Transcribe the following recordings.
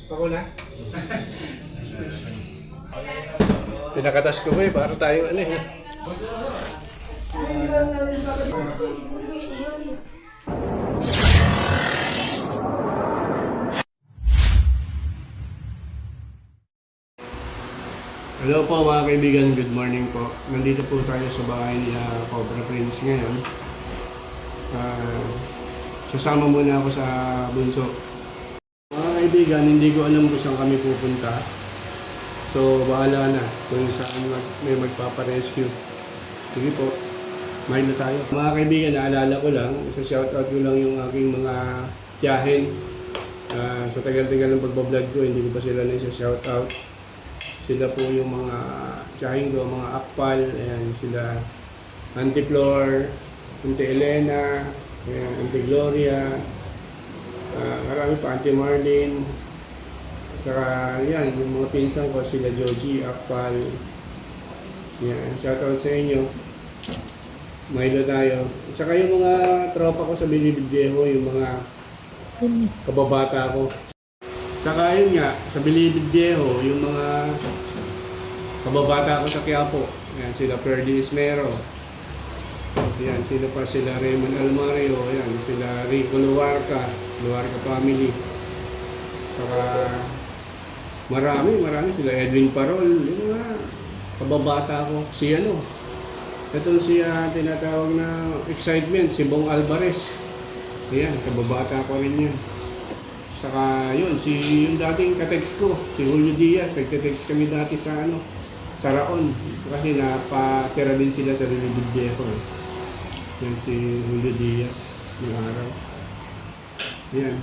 Ako na? Pinakatas ko ba eh, para tayo ano eh. Hello po mga kaibigan, good morning po. Nandito po tayo sa bahay ni Cobra Prince ngayon. Sasama muna ako sa bunso. Mga kaibigan, hindi ko alam kung saan kami pupunta. So bahala na kung saan may magpaparescue. Sige po, may na tayo. Mga kaibigan, naalala ko lang, isa-shoutout ko lang yung aking mga tiyahin. Sa tagal-tagal ng pagbablog ko, hindi ko pa sila na isa-shoutout. Sila po yung mga tiyahin ko, mga akpal, ayan, sila Auntie Flor, Auntie Elena, ayan, Auntie Gloria, marami pa, Auntie Marlene, saka yan, yung mga pinsan ko, sila Joji, akpal, yan, shoutout sa inyo, Milo tayo. Saka yung mga tropa ko sa Bilibid-Viejo, yung mga kababata ko. Saka yun nga, sa Bilibid-Viejo, yung mga kababata ko sa Quiapo, yan, sila Ferdy Ismero, yan, sila pa sila Raymond Almario, yan, sila Rico Luarca family, saka marami, sila Edwin Parol, yung mga kababata ko, si ano, ito siya tinatawag na excitement, si Bong Alvarez, yan, kababata ko rin yun. Saka yun, yung dating ka-text ko, si Julio Diaz, nagte-text kami dati sa ano, sa Raon, kasi napatira din sila sa Bilibid-Viejo. Yan si Julio Diaz, yung araw. Yan.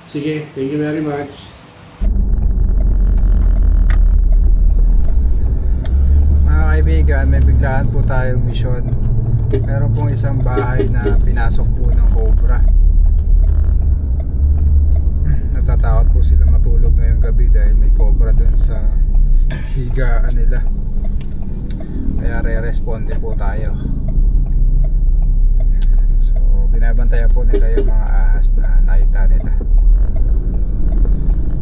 Sige, thank you very much. Mga kaibigan, may biglaan po tayong misyon. Meron pong isang bahay na pinasok po ng Cobra. Natatakot po sila matulog ngayong gabi dahil may Cobra dun sa higaan nila. Kaya re-responde po tayo. So binabantayan po nila yung mga ahas na nakita nila.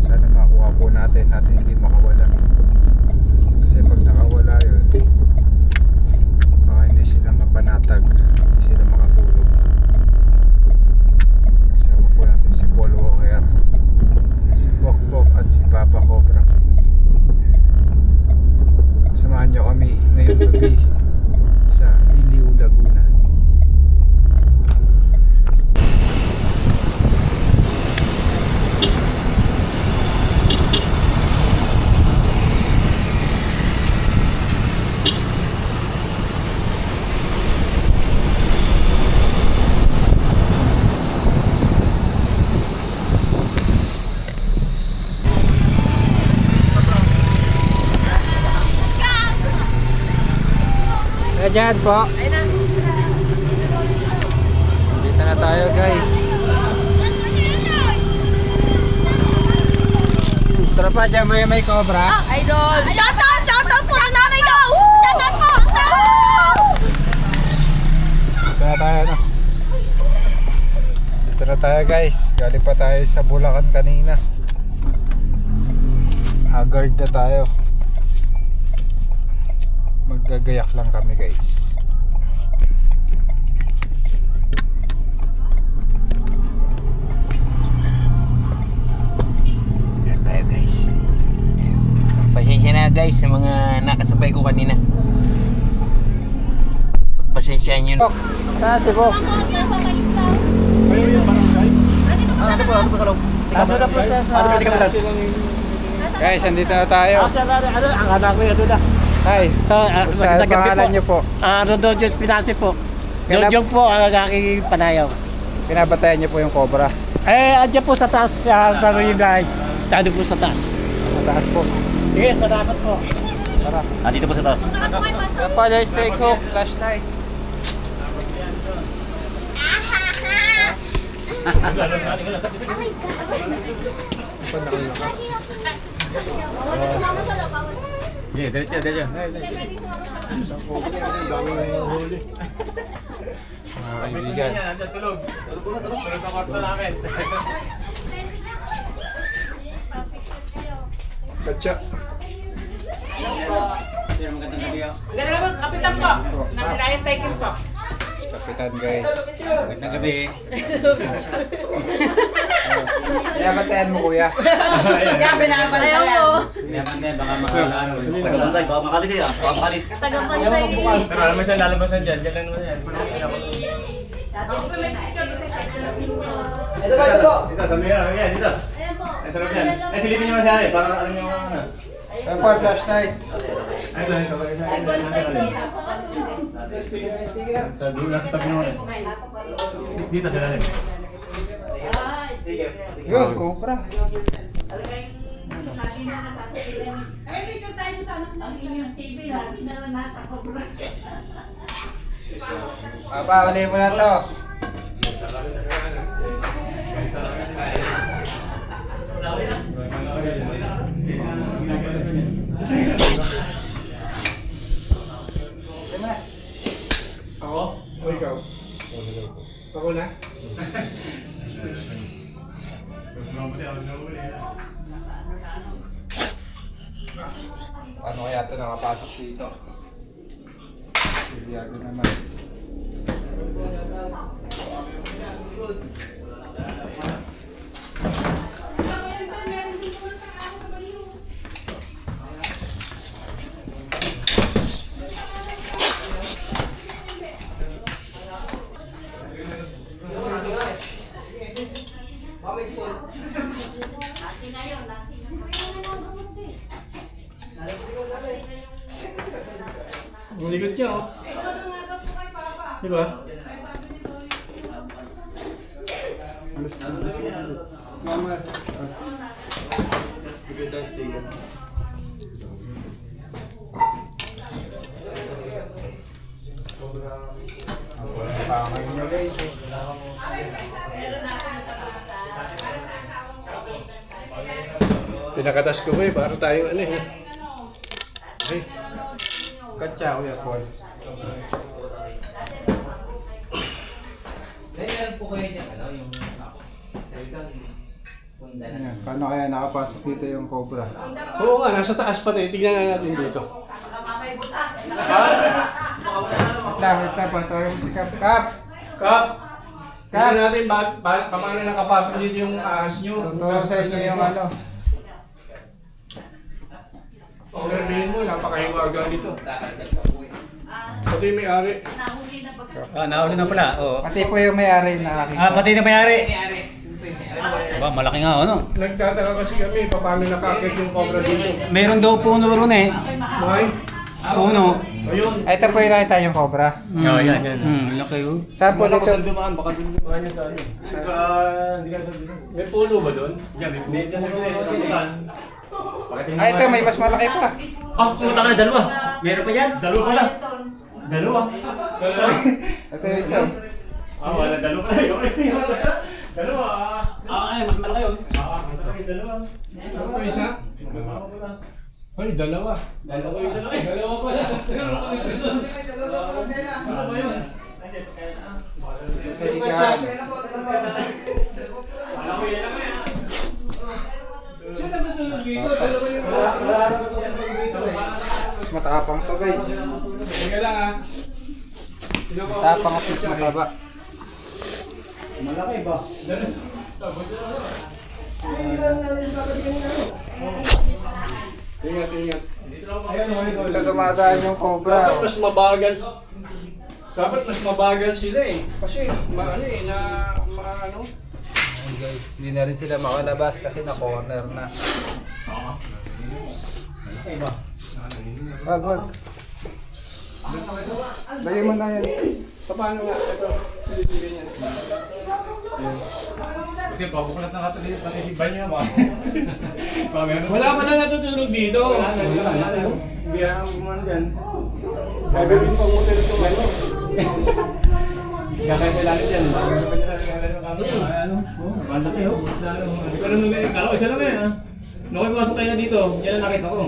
Sana makuha po natin at hindi makawala. Kasi pag nakawala yun, baka hindi sila mapanatag, hindi sila makatulog. Kasama po natin si Paul Walker, si Pokpok at si Papa Cobra King. Samahan nyo kami ngayong gabi sa Liliw, Laguna. Dyan po. Dito na tayo guys. Tara pa dyan, may Cobra. Idol! Shoutout po ang nanay ko! Shoutout po! Dito na tayo na. Dito na tayo guys. Galing pa tayo sa Bulacan kanina. Haggard na tayo. Maggagayak lang kami guys. Gayak tayo guys. Pasensya na guys sa mga nakasabay ko kanina. Pagpasensyaan nyo. Saan si Bo? Kayo yung barangay? Ano po sa loob? Ano na po sa Guys, andito na tayo. ano, ang anak ko yun na. Hi. Basta pangalan nyo po. Rodolfo Espinace po. Ganap- Jojo po ang aking panayaw. Pinabatayan nyo po yung Cobra. Andiyan po sa taas, sa Rinay. Tado po sa taas. Mataas po. Sige, salamat po. Tara. Dito po sa taas. Napala steak hook, flashlight. Yeah, diretso. Mga kaibigan. Tulog sa kwarto namin. Katsa. Ganda naman, kapitan po. Nang cycle po. Kapitan guys. Magandang gabi. Pinapatayan mo kuya. Yan, binabantayan. Pinapantay, baka makalaan. Tagapantay, baka makali kayo. Baka makali. Tagapantay. Pero alam mo siya lalabasan dyan. Dyan lang naman yan. Ito ba, ito po? Dito, sa mga yan. Dito. Ayan po. Ay, sarap yan. Ay, silipin niyo masyari. Para alam niyo kung ano. Ayan po, flashlight. Ay, ito. Sa dulo nasa tabi naman. Dito sila rin. Yun, Cobra. Ay, picture tayo sa anak ng inyong TV. Lagi na lang nasa cobra. Papa, uli mo na to. Ako? O ikaw? Ako na? Ano kaya ito nakapasok dito? Sigurado naman. Ang ligot niya, oh. Di ba? Mama. Pangalan niya guys. Pinakatas ko ba eh, para tayong ano eh. Okay. Katsa, kuya Paul. Meron po kayo dyan, ano, yung... Ayan, paano kaya nakapasok dito yung Cobra? Oo nga, nasa taas pa tayo. Tignan nga natin dito. Wait lang, patawagan mo si Kap. Kap! Kap! Tignan natin paano nakapasok dito yung ahas nyo. Totoo sa inyo yung ano. Sabihin mo, napakahiwaga dito. Ito yung may-ari. Ah, nahuli na pala. Oo. Pati po yung may-ari na aking. Ah, pati na mayari. Ba, malaki nga ano. Nagtataka kasi kami, paano nakakit yung cobra dito. Meron daw puno ron eh. May? Puno. Ayun. Ito po yung nakita yung Cobra. Oh, yan. Laki oh. Saan po dito? Baka dun dumaan niya sa ano. Hindi ka sabi doon. May pulo ba doon? Yan, may pulo. Ah, ito may mas malaki pa. Ah, puta ka na, dalawa. Meron pa yan? Dalawa pala. Dalawa. Ito yung isa. Wala dalawa kayo. Dalawa. Ay, mas malaki yun. Dalawa. Dalawa isa? Ay, dalawa. Dalawa isa lang. Dalawa pala. Dalawa yun. Sa ligahan. Mas matapang to guys. Teka lang ah. Matapang at mas mataba. Malaki ba? Ingat, ingat. Ito dumadaan yung Cobra. Dapat mas mabagal. Dapat mas mabagal sila eh. Kasi ano eh, ano? Hindi na rin sila makalabas kasi na-corner na. Wag. Lagay mo na yan. Paano nga? Ito. Ganyan. Kasi pabukulat na kato dito, pati si Banyo ba? Wala pa lang natutulog dito. Hindi ako gumano dyan. Kaya bibin pang hotel ito ano. Gagawin sa langit yan. Ano? Banda kayo. Hindi ko naman ganyan. Kala ko isa lang yan ha. Nung pumasok tayo na dito, yan ang nakita ko.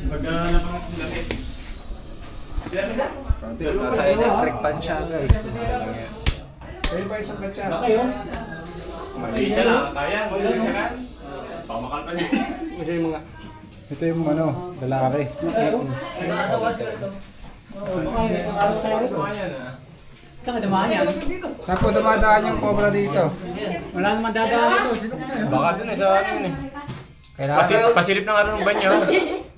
Pagka napangat yung langit. Nasa electric pan siya guys. Kaya pa isang katsa. Baka yun. Maliit siya lang. Kaya. Maliit siya kan. Pamakal pa niya. Kasi mga Ito yung ano, lalaki. Saan ka dumaan yan? Saan po dumadaan yung cobra dito? Wala naman dadaan ito. Baka dun sa ano yun eh. Kailangan Pasilip ng ano ng banyo.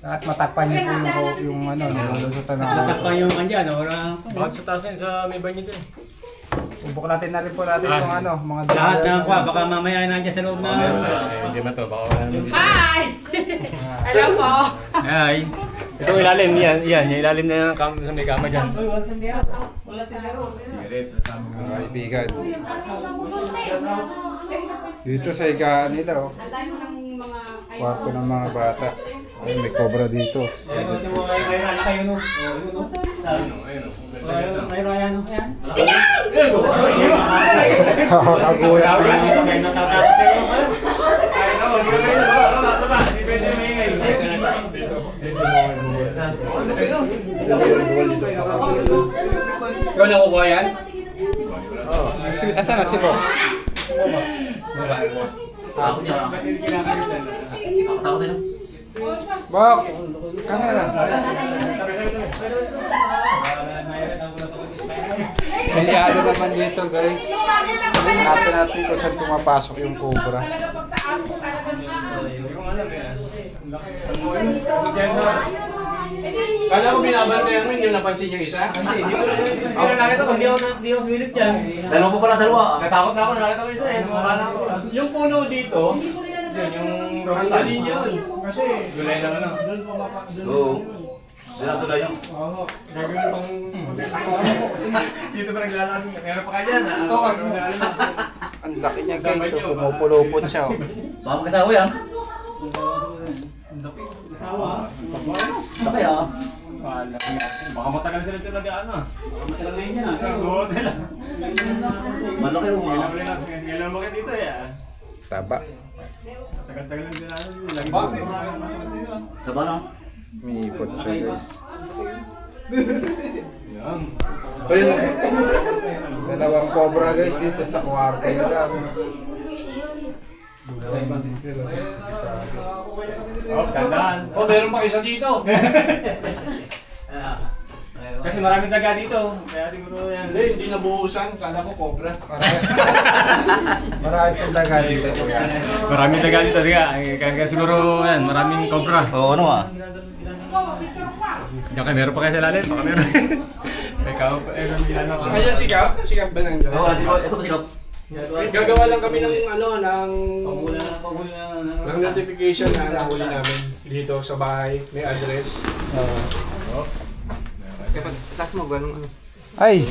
at matakpan niyo po yung ano, nilulusutan ng Takpan yung andyan. Wala. Baka sa taas yan, sa may banyo dun. Buklatin na rin po natin yung ano, mga Lahat dalawa. ng kwa, baka mamaya nandiyan sa loob na. Hindi man to, baka wala naman dito. Hi! Hello po. Ay. Itong ilalim, yan, yung ilalim na yung sa may kama dyan. Sigaret, Mga kaibigan. Dito sa higaan nila, oh. Kwarto ng mga bata. Ay, may cobra dito. Kakaguya. Ikaw nakukuha yan? Asan na si Bob? Bok! Camera! Silyado naman dito, guys. Tingnan natin kung saan pumapasok yung cobra. Kala ko binabantayan mo, hindi yung napansin yung isa? Hindi ko nakita ko, hindi ako sumilip dyan. Dalawa pa pala, dalawa. Natakot na ako, nakita ko isa eh. Mukha na ako. Yung puno dito, Yun, yung ang galing yun. Kasi, gulay na ano. doon pumapa, doon. Oo. Dalawa tulad yun. Oo, gagawin pang... Dito pa naglalakad. Meron pa kaya dyan. Ito, ang laki niya, guys. So, pumupulupot siya, oh. Baka magkasawa yan. Laki ah. Baka matagal sila dito nag-ano. Baka matagal na yun yan ah. Buot nila. Malaki yung mga. Ngayon mo dito eh. Taba. Tagal-tagal lang sila. Lagi Taba na. May ipot siya, guys. Dalawang cobra, guys, dito sa kwarto nila. Oh, tandaan. Oh, meron pa isa dito. Kasi maraming taga dito. Kaya siguro yan. Hindi nabuhusan. Kala ko cobra. Marami pong daga dito, kuya. Maraming taga dito. Kaya siguro yan. Maraming cobra. Oo, ano ah. Diyan kayo, meron pa kayo sa lalim. Baka meron. Ikaw, ilan ako. Ayan, sikap. Sikap ba nang Oo, ito pa sikap. Gagawa lang kami ng ano, ng Panghuli ng notification na nahuli namin dito sa bahay. May address. Ay!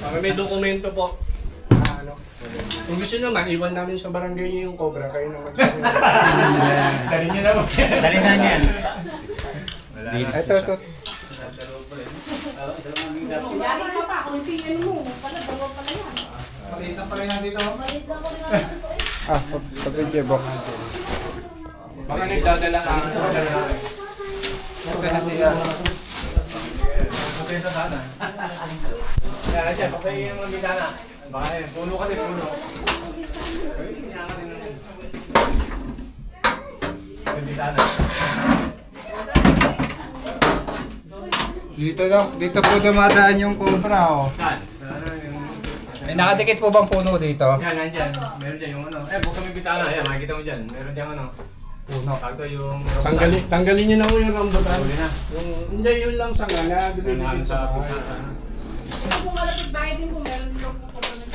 Para may dokumento po. Na ano. Kung gusto naman, iwan namin sa barangay niyo yung cobra. Kayo na magsasabi. Dali nyo na mo. Dali na yan. Ito. Yari ka pa, kung tingin mo, pala, dalawa pala yan. Palitan pa rin natin ito. Ah, pag-video box. Baka nagdadala ka. Ito na siya. Patay sa sana. Kaya dyan, patay yung mga bitana. Baka yun, puno kasi puno. Yung bitana. Dito po dumadaan yung cobra, oh. Saan? May nakadikit po bang puno dito? Yan, nandyan. Meron dyan yung ano. Buksan mo yung bitana. Ayan, makikita mo dyan. Meron dyan ano. Puno. Tawag to yung... Tanggalin niyo na po yung rambutan. Huli na. Hindi, yun lang sa nga na. Nanahan sa bahay. bitana. Kung malapit bahay din po, meron din po po na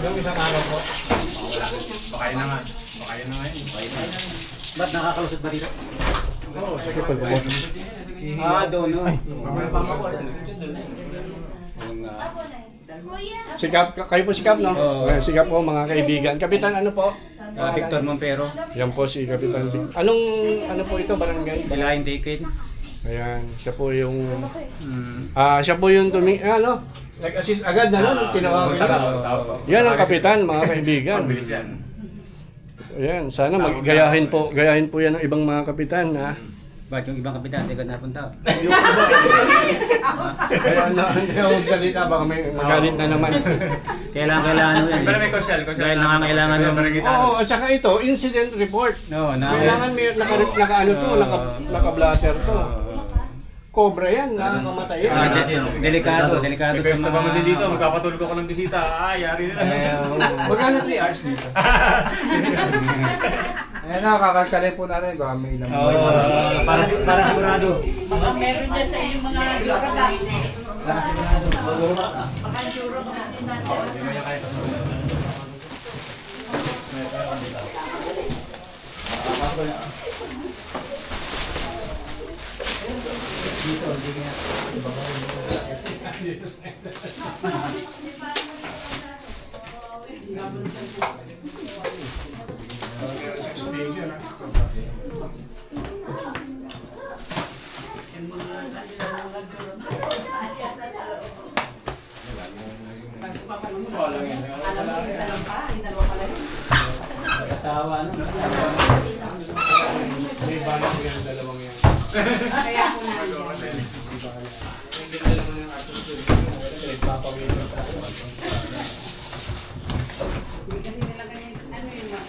Yung isang araw po. Wala. Baka yun na nga. Baka yun na nga yun. Ba't nakakalusot ba dito? Oo, sige po. Doon. Mamaya pa ako. Sikap, kayo po sikap, no? Sikap po, mga kaibigan. Kapitan, ano po? Victor Montero. Yan po si Kapitan. Anong, ano po ito, barangay? Ilahin ticket. Ayan, siya po yung... siya po yung nag-assist agad na, no? Tinawagan na. Yan ang kapitan, mga kaibigan. Mabilis yan. Ayan, sana gayahin po yan ng ibang mga kapitan, ha? Ba't yung ibang kapitan, hindi ka napunta? Kaya hindi ako magsalita, baka may magalit na naman. Kailangan mo yan. Pero may kosyal. Dahil nangangailangan ng... Oo, at saka ito, incident report. No, Kailangan may naka-ano to, naka-blatter to. Cobra yan, nakakamatay yan. Delikado May sa pesta pa man din dito, mga... magpapatulog ako ng bisita. Yari nila. Magkano 3 hours dito? Ayan na, kakagkalay po natin. Baka may ilang Para sigurado. Mga meron dyan sa inyong mga lokal. Baka Europe natin natin. Alam mo, isa lang pa, yung dalawa pala yun. Katawa, no? May balance yan, dalawang yan. Kaya po na. Hindi na naman yung ating nagpapawin ka pa. Kasi nila ganyan, ano yun ba?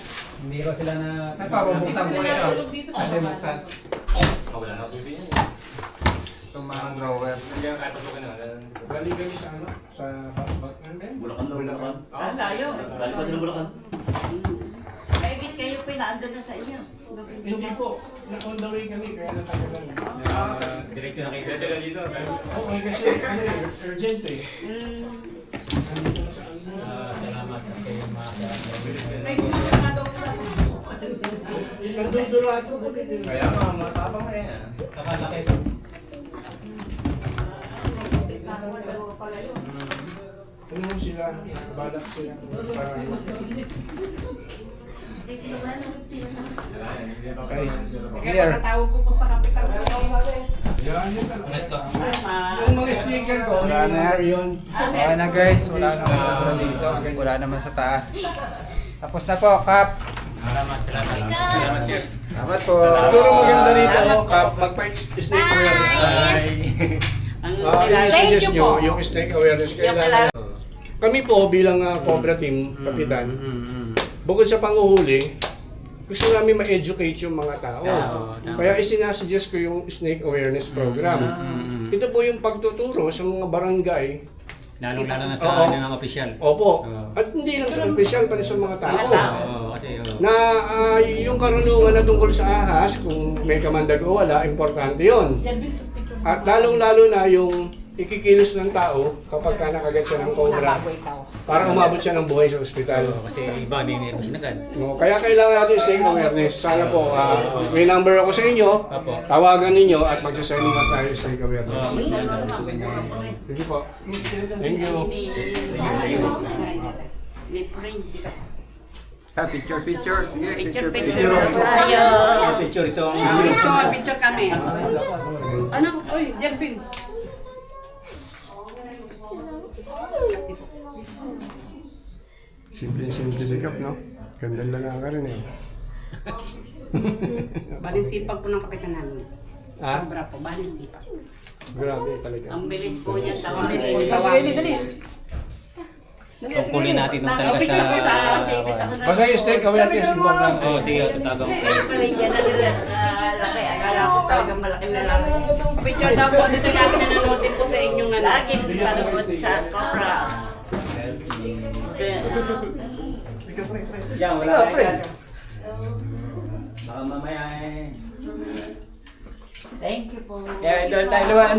Hindi ko sila na... Nagpapabuktan po ito. Tulog dito sa Ate, baba. buksan. Wala na susi niya. Itong mga drawer. Hindi ang kahit pasukin na. Galing kami sa ano? Sa Bulacan daw, Bulacan. Ah, layo. Dali pa sila Bulacan. Mahigit kayo pinaandun na sa inyo. Hindi po. On the way kami, kaya natagalan. Direkto na kayo. Diretso na dito. Okay, kasi ano eh, urgent eh. Nandito na sa ano. Salamat sa kayo mga May gumagawa daw po sa Nandudurado ko din. Kaya matapang na yan. Saka nakita. Ano mo sila? Balak sila. Okay. Kaya pagkatawag ko po sa kapitan. Yan yun talaga. Yung mga sticker ko, Wala may na number yan. yun. Okay na guys, wala na mga dito. Wala naman sa taas. Tapos na po, Kap. Salamat, sir. Salamat po. Siguro maganda rito, Kap, magpa-snake awareness. Ang I-suggest nyo, yung snake awareness. Kailangan. Kami po bilang Cobra Team, Kapitan, bukod sa panguhuli, gusto namin ma-educate yung mga tao. Tama. Kaya isinasuggest ko yung snake awareness program. Ito po yung pagtuturo sa mga barangay. Lalo-lalo na sa Oo. mga opisyal. Opo. Oo. At hindi lang sa opisyal, pati sa mga tao. Oo, kasi Na yung karunungan na tungkol sa ahas, kung may kamandag o wala, importante yon. At lalong-lalo na yung ikikilos ng tao kapag ka nakagat siya ng cobra para umabot siya ng buhay sa ospital. kasi iba may nervous na agad. No, kaya kailangan natin snake awareness. Sana po, may number ako sa inyo, Apo. tawagan ninyo at mag-sign up tayo sa snake awareness. Sige po. Thank you. Ni Prince. Picture. Sige, Picture picture. tayo. Picture ito ang... Picture kami. Ano? Uy, Jervin. Simple sikap, no? Gandang lalaka rin eh. Baling sipag po ng kapitan namin. Ha? Sobra po, baling sipag. Grabe talaga. Ang bilis po niya tawag. Bilis po tawagin. Tungkulin natin nung talaga sa... Basta yung snake awareness, importante. Oo, sige, tatagang ko. Paligyan na nila laki. Akala ko talagang malaki na lang. Picture daw po, dito lagi nanonood din po sa inyong ano. Lagi panood sa Cobra. Yan, wala ka yan. Baka mamaya eh. Thank you po. Kaya idol tayo naman.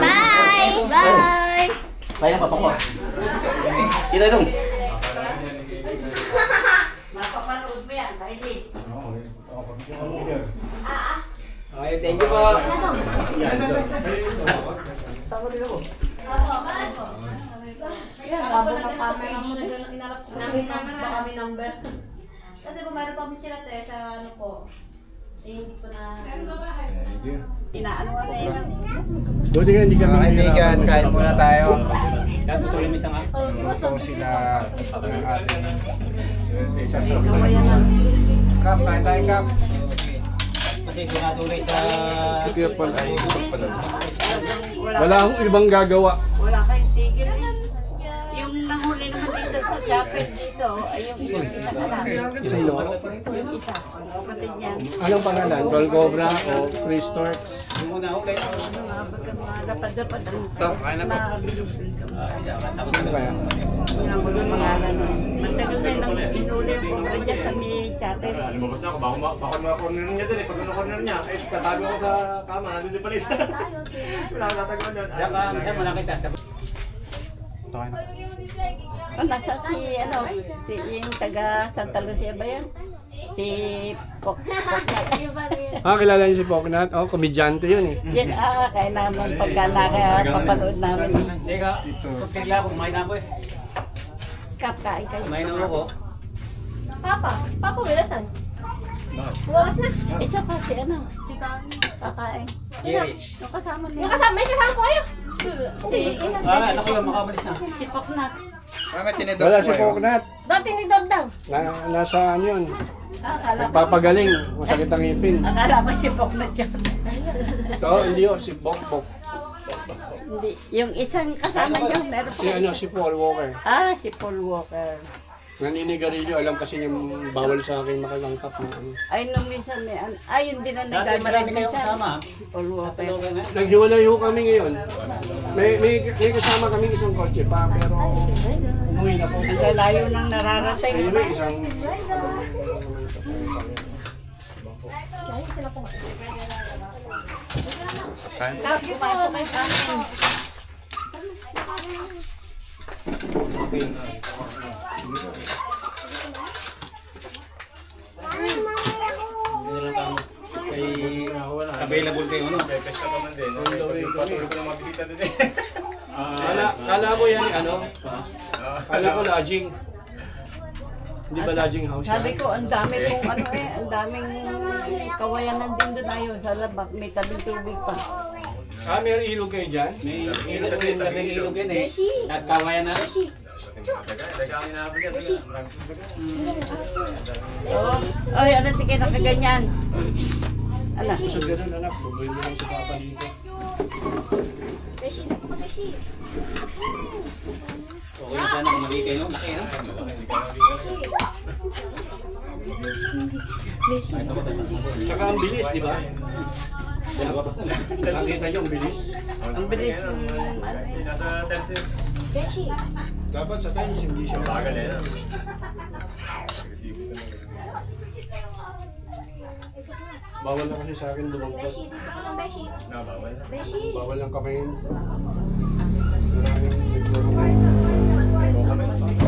Bye! Bye! Tayo na papako. Kita dong. Mapapanood mo yan, Kylie. Okay, thank you po. Yan, labo na camera mo rin. Inalap ko kami number. Kasi kung meron pa kami chinat sa ano po. Eh, hindi ko na... Inaano mo na yun. Buti nga hindi kami Mga kaibigan, kain muna tayo. Kaya tuloy mo isang Ito sila ang ating sasabihin. Gawa yan. Kap, kain tayo, Kap. Kasi sinatuloy sa... Kuya Paul ay pala. Wala akong ibang gagawa. Wala kayong tigil. Yung nahuli naman dito sa Japan dito, ay yung anak. Sino? Isa, kapatid niya. Anong pangalan? Tol Cobra o Chris Torx? Yung muna huli. Mga lapad-lapad ang Kaya na po. mabilis-bilis ka. Ano kaya? Mga pangalan. Matagal na nang sinuli ko dyan sa may Japan. Lumabas na ako, baka ma-corner niya din eh. Pag na-corner niya, eh, katago ko sa kama, nandun din pala isa. Wala akong tataguan doon. Siya mo nakita. Nasa si, si yung taga Santa Lucia ba yan? Si Poknat. Kilala niyo si Poknat? Oh, komedyante yun eh. Yan, kaya naman pagka nakapapanood namin. Teka, tigla ako, kumain na ako eh. Kain kayo. Kumain na ako. Papa, wilasan. Bakit? Bukas na. Isa pa si Si Kami. kakain. Jerry. Yung kasama niya. Yung kasama, may kasama ko kayo. Si, Anak ko yung makamalis na. si Poknat. May tinidor Wala po si kayo. Poknat. Dati ni Dog daw. Nasaan yun? Akala ko, Nagpapagaling. Masakit ang ngipin. akala ko si Poknat yun. Oo, hindi yun. Si Bok. Hindi. Yung isang kasama niya, meron pa. Si Paul Walker. Si Paul Walker. Naninigarilyo. Alam kasi yung bawal sa akin makalangkap na ano. Ay, nung minsan, yun din ang Dati marami kayong kasama. Paul Walker. Naghiwalay ho kami ngayon. May kasama kami isang kotse pa, pero umuwi na po. Ang lalayo nang nararating. Anyway, isang... Sabi po kay Kami. Kay available kayo ano? Pesta pa man din. Patuloy ko lang mabisita din eh. Kala ko yan, ano? Kala ko lodging. Hindi ba lodging house yan? Sabi ko, ang dami kong ang daming kawayanan din doon ayun sa labak. May tabing tubig pa. May ilog kayo dyan? May ilog kasi tabing ilog yan eh. Beshi. At kawayan na. Beshi. Daga ang inaabot yan. Oo. Oy, ano tingin na kaganyan? Ala. So ganun anak, bubuhin mo lang sa papa dito. Beshi. Beshi. Okay na sana kung mali kayo no? Laki no? Beshi. Saka ang bilis, di ba? Nakita niyo ang bilis? Ang bilis ng Nasa tense. Beshi. Dapat sa times, hindi siya Bagal eh. Bawal na kasi sa akin lumangkot. Beshi. Dito ka lang, Beshi. Nabawal. Beshi. Bawal lang kami. Maraming naglulungkot. Kami.